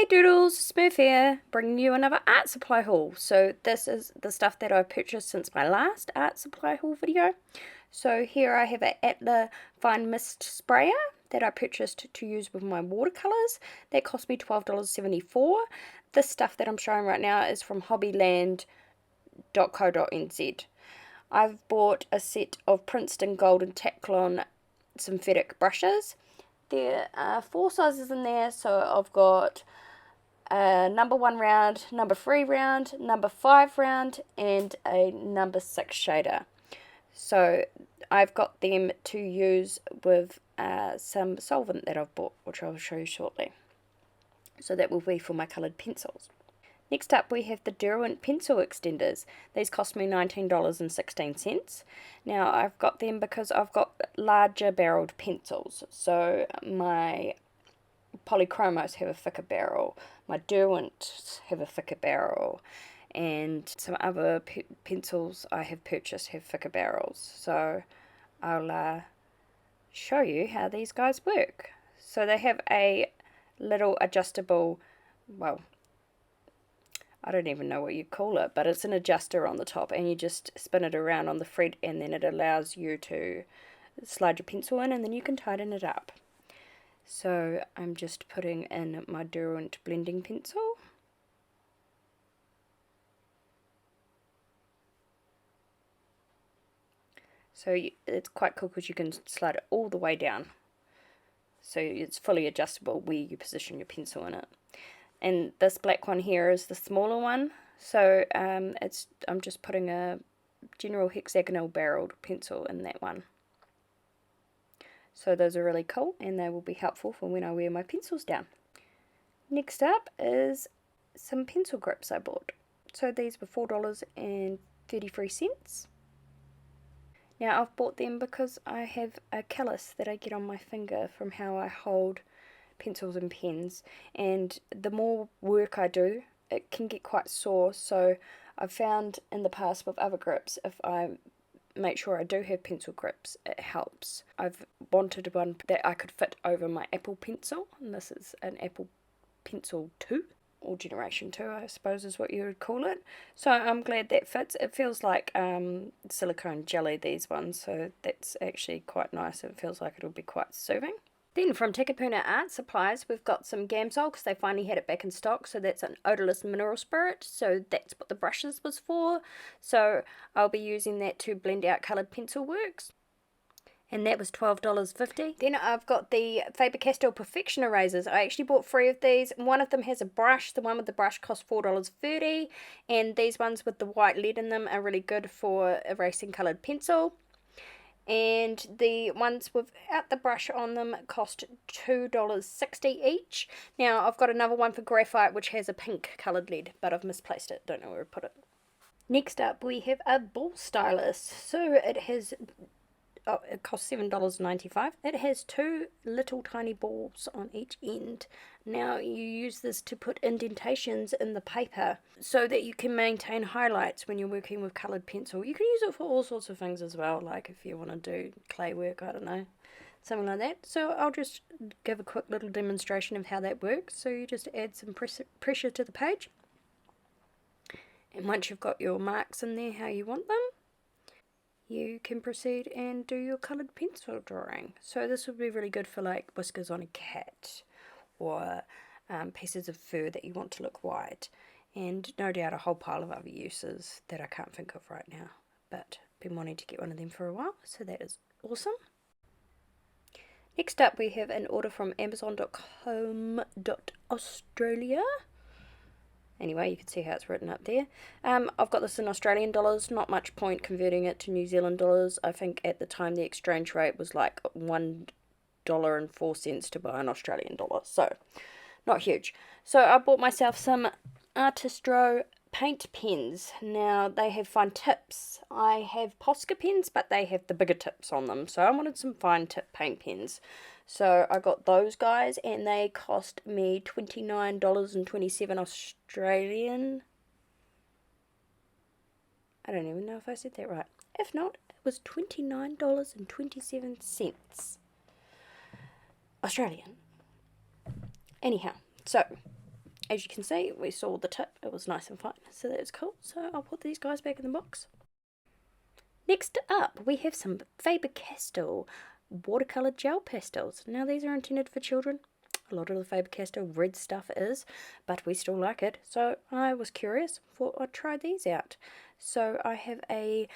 Doodles, Smurf here, bringing you another art supply haul. So this is the stuff that I've purchased since my last art supply haul video. So here I have an Atla Fine Mist Sprayer that I purchased to use with my watercolours. That cost me $12.74. This stuff that I'm showing right now is from hobbyland.co.nz. I've bought a set of Princeton Gold and Taklon synthetic brushes. There are 4 sizes in there, so I've got a number 1 round, number 3 round, number 5 round, and a number 6 shader. So I've got them to use with some solvent that I've bought, which I'll show you shortly. So that will be for my coloured pencils. Next up we have the Derwent pencil extenders. These cost me $19.16. Now I've got them because I've got larger barreled pencils. So my Polychromos have a thicker barrel, my Derwents have a thicker barrel, and some other pencils I have purchased have thicker barrels. So I'll show you how these guys work. So they have a little adjustable, well, I don't even know what you call it, but it's an adjuster on the top, and you just spin it around on the thread, and then it allows you to slide your pencil in, and then you can tighten it up. So I'm just putting in my Derwent blending pencil. So it's quite cool because you can slide it all the way down. So it's fully adjustable where you position your pencil in it. And this black one here is the smaller one. So I'm just putting a general hexagonal barreled pencil in that one. So those are really cool, and they will be helpful for when I wear my pencils down. Next up is some pencil grips I bought. So these were $4.33. Now I've bought them because I have a callus that I get on my finger from how I hold pencils and pens, and the more work I do, it can get quite sore. So I've found in the past with other grips, if I make sure I do have pencil grips, it helps. I've wanted one that I could fit over my Apple Pencil, and this is an Apple Pencil 2, or Generation 2 I suppose is what you would call it. So I'm glad that fits. It feels like silicone jelly, these ones, so that's actually quite nice. It feels like it'll be quite soothing. Then from Takapuna Art Supplies, we've got some gamsol because they finally had it back in stock. So that's an odorless mineral spirit. So that's what the brushes was for. So I'll be using that to blend out coloured pencil works. And that was $12.50. Then I've got the Faber-Castell Perfection Erasers. I actually bought 3 of these. One of them has a brush. The one with the brush cost $4.30. And these ones with the white lead in them are really good for erasing coloured pencil. And the ones without the brush on them cost $2.60 each. Now I've got another one for graphite which has a pink coloured lead, but I've misplaced it, don't know where to put it. Next up we have a ball stylus. So it has, it costs $7.95. It has 2 little tiny balls on each end. Now you use this to put indentations in the paper so that you can maintain highlights when you're working with coloured pencil. You can use it for all sorts of things as well, like if you want to do clay work, I don't know, something like that. So I'll just give a quick little demonstration of how that works. So you just add some pressure to the page, and once you've got your marks in there how you want them, you can proceed and do your coloured pencil drawing. So this would be really good for like whiskers on a cat, or pieces of fur that you want to look white, and no doubt a whole pile of other uses that I can't think of right now, but been wanting to get one of them for a while, so that is awesome. Next up we have an order from amazon.com.australia. Anyway, you can see how it's written up there. I've got this in Australian dollars, not much point converting it to New Zealand dollars. I think at the time the exchange rate was like $1.04 to buy an Australian dollar, so not huge. So I bought myself some Artistro paint pens. Now they have fine tips. I have Posca pens, but they have the bigger tips on them, so I wanted some fine tip paint pens. So I got those guys, and they cost me $29.27 Australian. I don't even know if I said that right. If not, it was $29.27 Australian. Anyhow, so as you can see, we saw the tip, it was nice and fine, so that's cool. So I'll put these guys back in the box. Next up, we have some Faber-Castell watercolour gel pastels. Now these are intended for children. A lot of the Faber-Castell red stuff is, but we still like it. So I was curious, thought I'd try these out. So I have a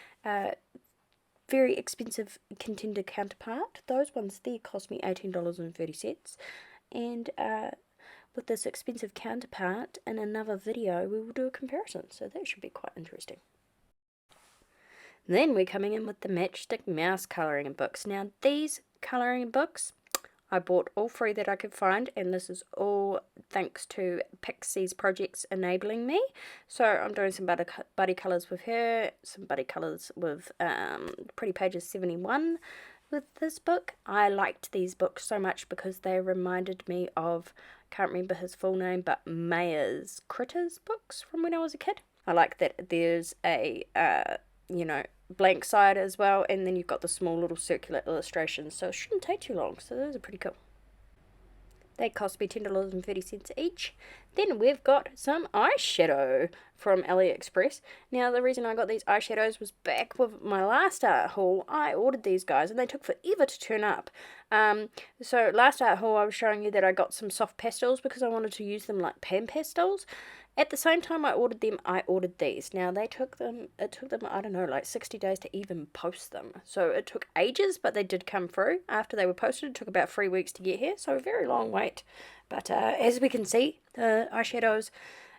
very expensive Contender counterpart. Those ones there cost me $18.30. And with this expensive counterpart, in another video we will do a comparison. So that should be quite interesting. Then we're coming in with the Matchstick mouse colouring books. Now these colouring books, I bought all 3 that I could find, and this is all thanks to Pixie's projects enabling me. So I'm doing some buddy colours with her, some buddy colours with Pretty Pages 71 with this book. I liked these books so much because they reminded me of, can't remember his full name, but Mayer's Critters books from when I was a kid. I like that there's a you know, blank side as well, and then you've got the small little circular illustrations, so it shouldn't take too long. So those are pretty cool. They cost me $10.30 each. Then we've got some eyeshadow from AliExpress. Now the reason I got these eyeshadows was back with my last art haul. I ordered these guys and they took forever to turn up. So last art haul I was showing you that I got some soft pastels because I wanted to use them like pan pastels. At the same time I ordered them, I ordered these. Now it took them, I don't know, like 60 days to even post them. So it took ages, but they did come through. After they were posted, it took about 3 weeks to get here. So a very long wait. But as we can see, the eyeshadows,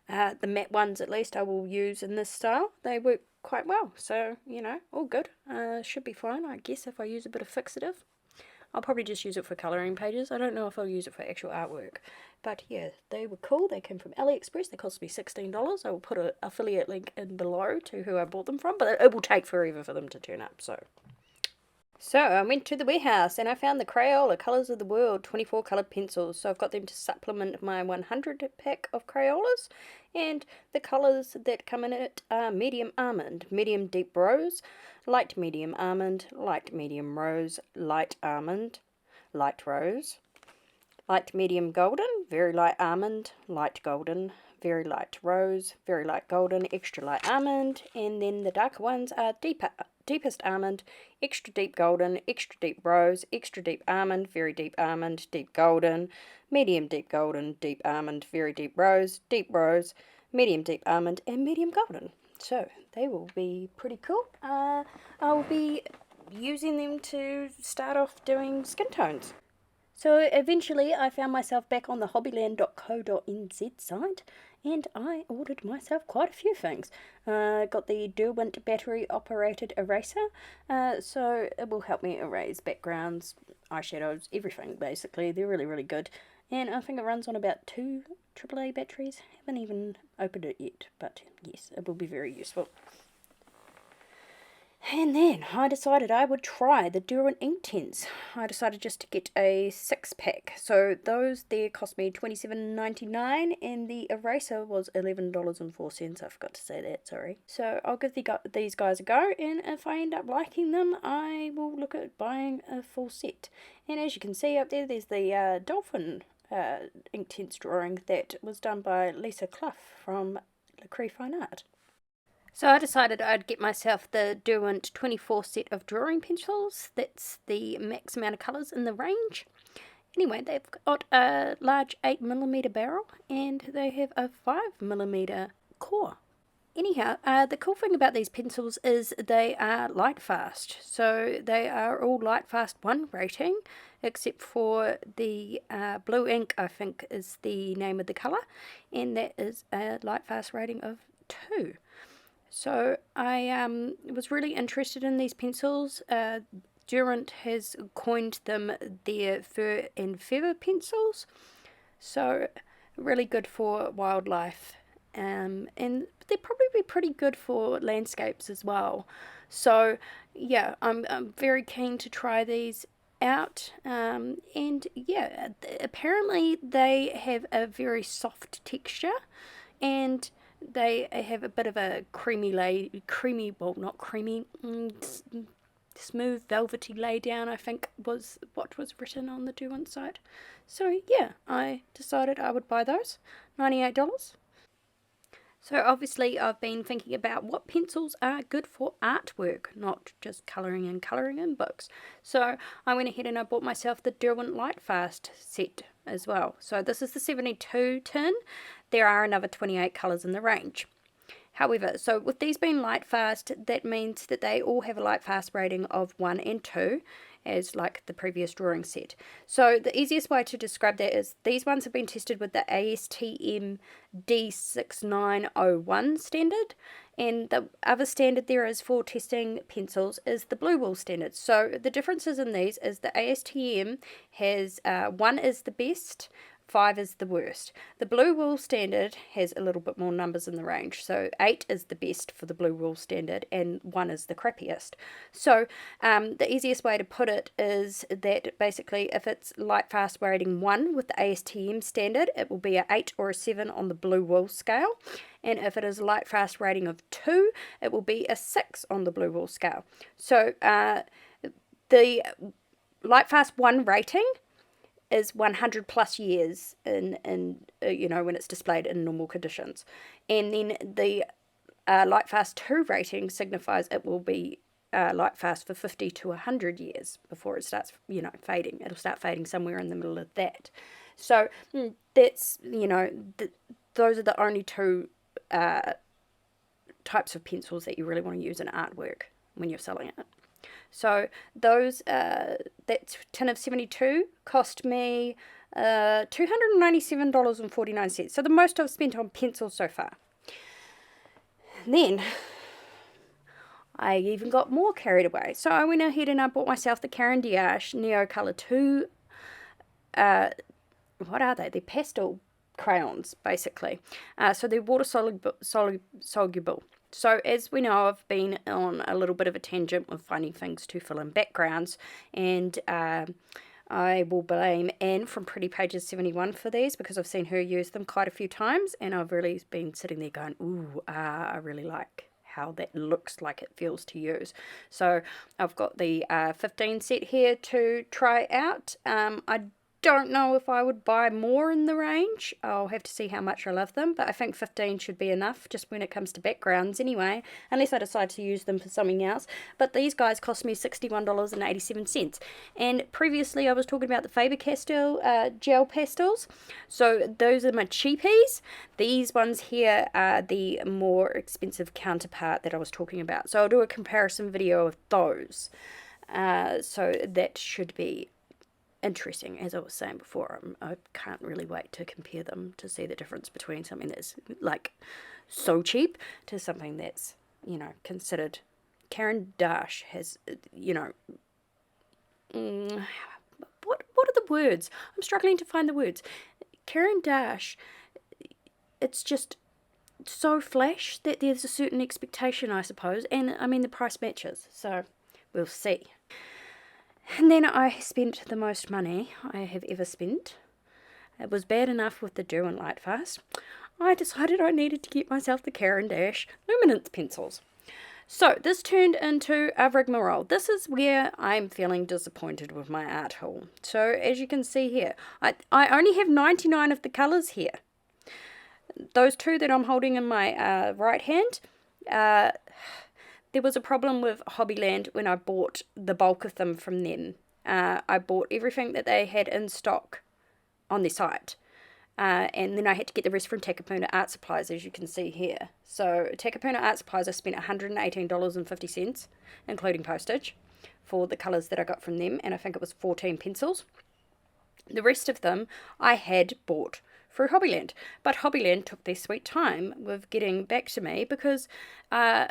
the matte ones at least, I will use in this style. They work quite well. So, you know, all good. Should be fine, I guess, if I use a bit of fixative. I'll probably just use it for colouring pages. I don't know if I'll use it for actual artwork. But yeah, they were cool. They came from AliExpress. They cost me $16. I will put an affiliate link in below to who I bought them from. But it will take forever for them to turn up. So I went to the warehouse and I found the Crayola Colours of the World 24 coloured pencils. So I've got them to supplement my 100 pack of Crayolas. And the colours that come in it are medium almond, medium deep rose, light medium almond, light medium rose, light almond, light rose, light medium golden, very light almond, light golden, very light rose, very light golden, extra light almond, and then the darker ones are deepest almond, extra deep golden, extra deep rose, extra deep almond, very deep almond, deep golden, medium deep golden, deep almond, very deep rose, medium deep almond, and medium golden. So they will be pretty cool. I'll be using them to start off doing skin tones. So eventually I found myself back on the hobbyland.co.nz site and I ordered myself quite a few things. Got the Derwent battery operated eraser, so it will help me erase backgrounds, eyeshadows, everything basically. They're really, really good. And I think it runs on about 2 AAA batteries. Haven't even opened it yet, but yes, it will be very useful. And then I decided I would try the Derwent inktense. I decided just to get a 6-pack. So those there cost me $27.99 and the eraser was $11.04. I forgot to say that, sorry. So I'll give these guys a go, and if I end up liking them, I will look at buying a full set. And as you can see up there, there's the dolphin inktense drawing that was done by Lisa Clough from Le Fine Art. So I decided I'd get myself the Derwent 24 set of drawing pencils. That's the max amount of colours in the range. Anyway, they've got a large 8mm barrel and they have a 5mm core. Anyhow, the cool thing about these pencils is they are Lightfast. So they are all Lightfast 1 rating, except for the blue ink, I think is the name of the colour, and that is a Lightfast rating of 2. So I was really interested in these pencils. Derwent has coined them their fur and feather pencils, so really good for wildlife, and they'd probably be pretty good for landscapes as well. So yeah, I'm very keen to try these out, and yeah, apparently they have a very soft texture, and they have a bit of a creamy, well, not creamy, smooth velvety lay down, I think was what was written on the Derwent site. So yeah, I decided I would buy those, $98. So obviously I've been thinking about what pencils are good for artwork, not just colouring in books. So I went ahead and I bought myself the Derwent Lightfast set as well. So this is the 72 tin. There are another 28 colours in the range. However, so with these being Lightfast, that means that they all have a Lightfast rating of 1 and 2, as like the previous drawing set. So the easiest way to describe that is these ones have been tested with the ASTM D6901 standard, and the other standard there is for testing pencils is the Blue Wool standard. So the differences in these is the ASTM has 1 is the best, 5 is the worst. The Blue Wool standard has a little bit more numbers in the range. So 8 is the best for the Blue Wool standard and 1 is the crappiest. So the easiest way to put it is that basically if it's Lightfast rating 1 with the ASTM standard, it will be a 8 or a 7 on the Blue Wool scale. And if it is Lightfast rating of 2, it will be a 6 on the Blue Wool scale. So the Lightfast 1 rating is 100 plus years in when it's displayed in normal conditions, and then the Lightfast 2 rating signifies it will be Lightfast for 50 to 100 years before it starts fading. It'll start fading somewhere in the middle of that. So that's those are the only two types of pencils that you really want to use in artwork when you're selling it. So those, that tin of 72 cost me $297.49. So the most I've spent on pencils so far. And then I even got more carried away. So I went ahead and I bought myself the Caran d'Ache Neocolor II. What are they? They're pastel crayons, basically. So they're water soluble. So as we know, I've been on a little bit of a tangent with finding things to fill in backgrounds, and I will blame Anne from Pretty Pages 71 for these because I've seen her use them quite a few times, and I've really been sitting there going, ooh, I really like how that looks like it feels to use. So I've got the 15 set here to try out. I don't know if I would buy more in the range. I'll have to see how much I love them, but I think 15 should be enough just when it comes to backgrounds anyway, unless I decide to use them for something else. But these guys cost me $61.87. And previously I was talking about the Faber-Castell gel pastels. So those are my cheapies. These ones here are the more expensive counterpart that I was talking about. So I'll do a comparison video of those. So that should be interesting. As I was saying before, I can't really wait to compare them to see the difference between something that's like so cheap to something that's considered. Caran d'Ache has what are the words? I'm struggling to find the words. Caran d'Ache, it's just so flash that there's a certain expectation, I suppose, and I mean the price matches, so we'll see. And then I spent the most money I have ever spent. It was bad enough with the Derwent Lightfast. I decided I needed to get myself the Caran d'Ache Luminance pencils. So this turned into a rigmarole. This is where I'm feeling disappointed with my art haul. So as you can see here, I only have 99 of the colours here. Those two that I'm holding in my right hand, there was a problem with Hobbyland when I bought the bulk of them from them. I bought everything that they had in stock on their site. And then I had to get the rest from Takapuna Art Supplies, as you can see here. So Takapuna Art Supplies, I spent $118.50, including postage, for the colours that I got from them. And I think it was 14 pencils. The rest of them I had bought through Hobbyland. But Hobbyland took their sweet time with getting back to me because I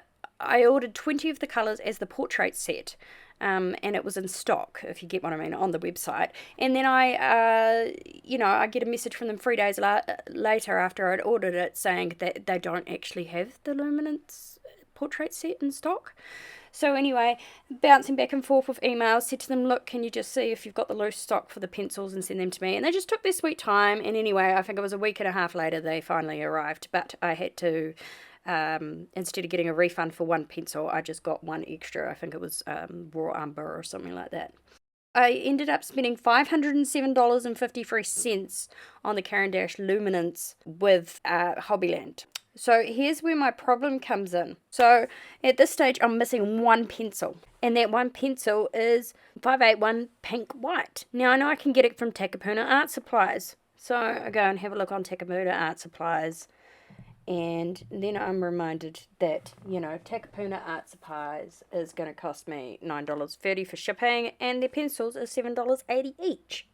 ordered 20 of the colours as the portrait set, and it was in stock, if you get what I mean, on the website. And then I get a message from them 3 days later after I'd ordered it saying that they don't actually have the Luminance portrait set in stock. So anyway, bouncing back and forth with emails, said to them, look, can you just see if you've got the loose stock for the pencils and send them to me? And they just took their sweet time. And anyway, I think it was a week and a half later they finally arrived. But I had to instead of getting a refund for one pencil, I just got one extra. I think it was raw umber or something like that. I ended up spending $507.53 on the Caran d'Ache Luminance with Hobbyland. So here's where my problem comes in. So at this stage, I'm missing one pencil. And that one pencil is 581 Pink White. Now, I know I can get it from Takapuna Art Supplies. So I go and have a look on Takapuna Art Supplies. And then I'm reminded that, you know, Takapuna Art Supplies is going to cost me $9.30 for shipping. And their pencils are $7.80 each.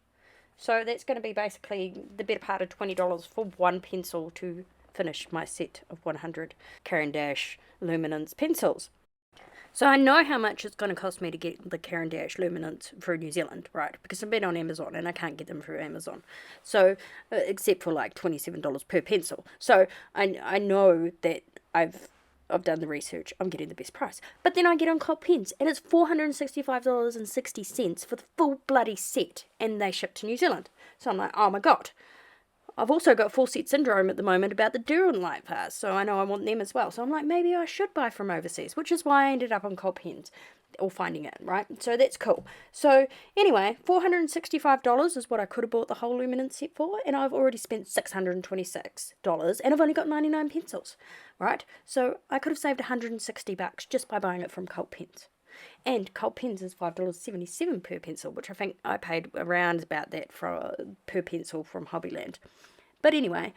So that's going to be basically the better part of $20 for one pencil to finish my set of 100 Caran d'Ache Luminance pencils. So I know how much it's going to cost me to get the Caran d'Ache Luminance through New Zealand, right? Because I've been on Amazon and I can't get them through Amazon. So, except for like $27 per pencil. So I know that I've done the research. I'm getting the best price. But then I get on Cult Pens and it's $465.60 for the full bloody set, and they ship to New Zealand. So I'm like, oh my god. I've also got full set syndrome at the moment about the Derwent Lightfast, so I know I want them as well. So I'm like, maybe I should buy from overseas, which is why I ended up on Cult Pens, or finding it, right? So that's cool. So anyway, $465 is what I could have bought the whole Luminance set for, and I've already spent $626, and I've only got 99 pencils, right? So I could have saved $160 just by buying it from Cult Pens. And Cult Pens is $5.77 per pencil, which I think I paid around about that for per pencil from Hobbyland. But anyway,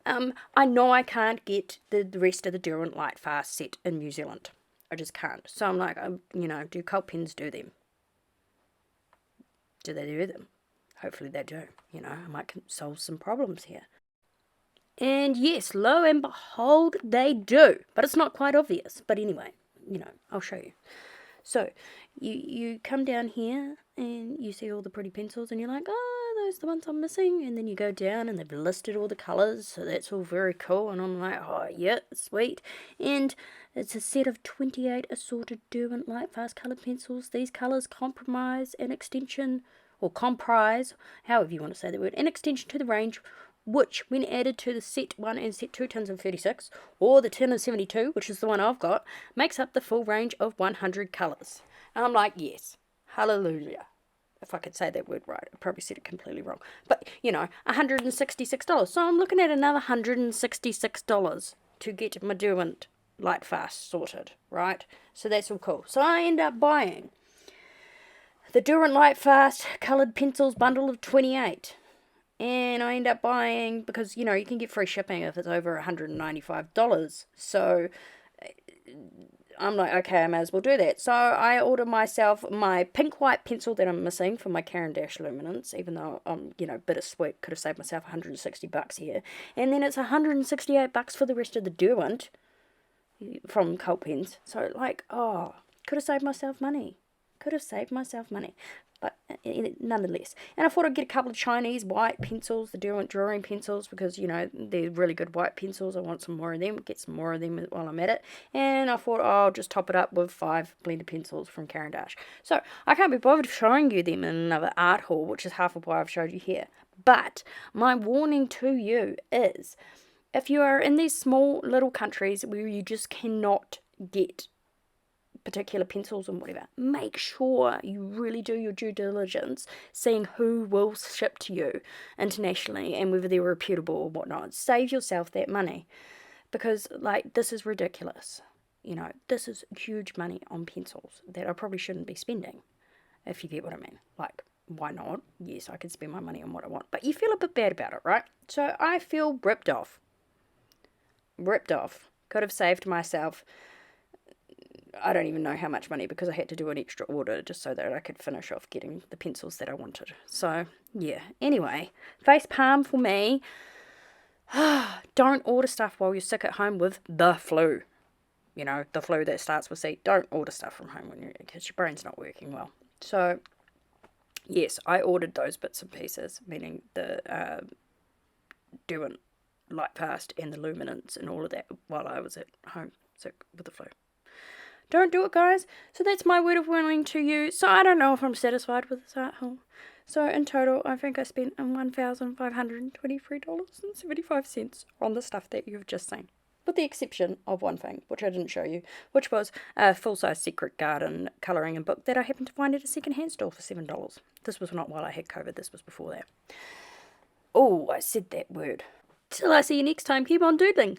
I know I can't get the rest of the Derwent Lightfast set in New Zealand. I just can't. So I'm like, you know, do Cult Pens do them? Do they do them? Hopefully they do. You know, I might solve some problems here. And yes, lo and behold, they do. But it's not quite obvious. But anyway, you know, I'll show you. So, you come down here and you see all the pretty pencils and you're like, oh, those are the ones I'm missing. And then you go down and they've listed all the colours, so that's all very cool. And I'm like, oh, yeah, sweet. And it's a set of 28 assorted Derwent Lightfast coloured pencils. These colours comprise, however you want to say the word, an extension to the range, which, when added to the set 1 and set 2 tins of 36, or the tin of 72, which is the one I've got, makes up the full range of 100 colours. And I'm like, yes, hallelujah. If I could say that word right, I probably said it completely wrong. But, you know, $166. So I'm looking at another $166 to get my Derwent Lightfast sorted, right? So that's all cool. So I end up buying the Derwent Lightfast coloured pencils bundle of 28. And I end up buying, because, you know, you can get free shipping if it's over $195. So I'm like, okay, I may as well do that. So I order myself my pink white pencil that I'm missing for my Caran d'Ache Luminance, even though I'm, you know, bittersweet, could have saved myself $160 here. And then it's $168 for the rest of the Derwent from Cult Pens. So, like, oh, could have saved myself money. But nonetheless. And I thought I'd get a couple of Chinese white pencils, the Derwent drawing pencils, because, you know, they're really good white pencils. I want some more of them, get some more of them while I'm at it. And I thought, I'll just top it up with 5 blended pencils from Caran d'Ache. So I can't be bothered showing you them in another art haul, which is half of why I've showed you here. But my warning to you is, if you are in these small little countries where you just cannot get particular pencils and whatever, make sure you really do your due diligence, seeing who will ship to you internationally and whether they're reputable or whatnot. Save yourself that money, because, like, this is ridiculous. You know, this is huge money on pencils that I probably shouldn't be spending, if you get what I mean. Like, why not? Yes, I can spend my money on what I want, but you feel a bit bad about it, right? So I feel ripped off. Could have saved myself, I don't even know how much money, because I had to do an extra order just so that I could finish off getting the pencils that I wanted. So, yeah. Anyway, face palm for me. Don't order stuff while you're sick at home with the flu. You know, the flu that starts with C. Don't order stuff from home because your brain's not working well. So, yes, I ordered those bits and pieces, meaning the Derwent Lightfast and the Luminance and all of that, while I was at home sick with the flu. Don't do it, guys. So that's my word of warning to you. So I don't know if I'm satisfied with this art haul. So in total, I think I spent $1,523.75 on the stuff that you've just seen. with the exception of one thing, which I didn't show you, which was a full-size Secret Garden colouring and book that I happened to find at a second-hand store for $7. This was not while I had COVID, this was before that. Oh, I said that word. Till I see you next time, keep on doodling.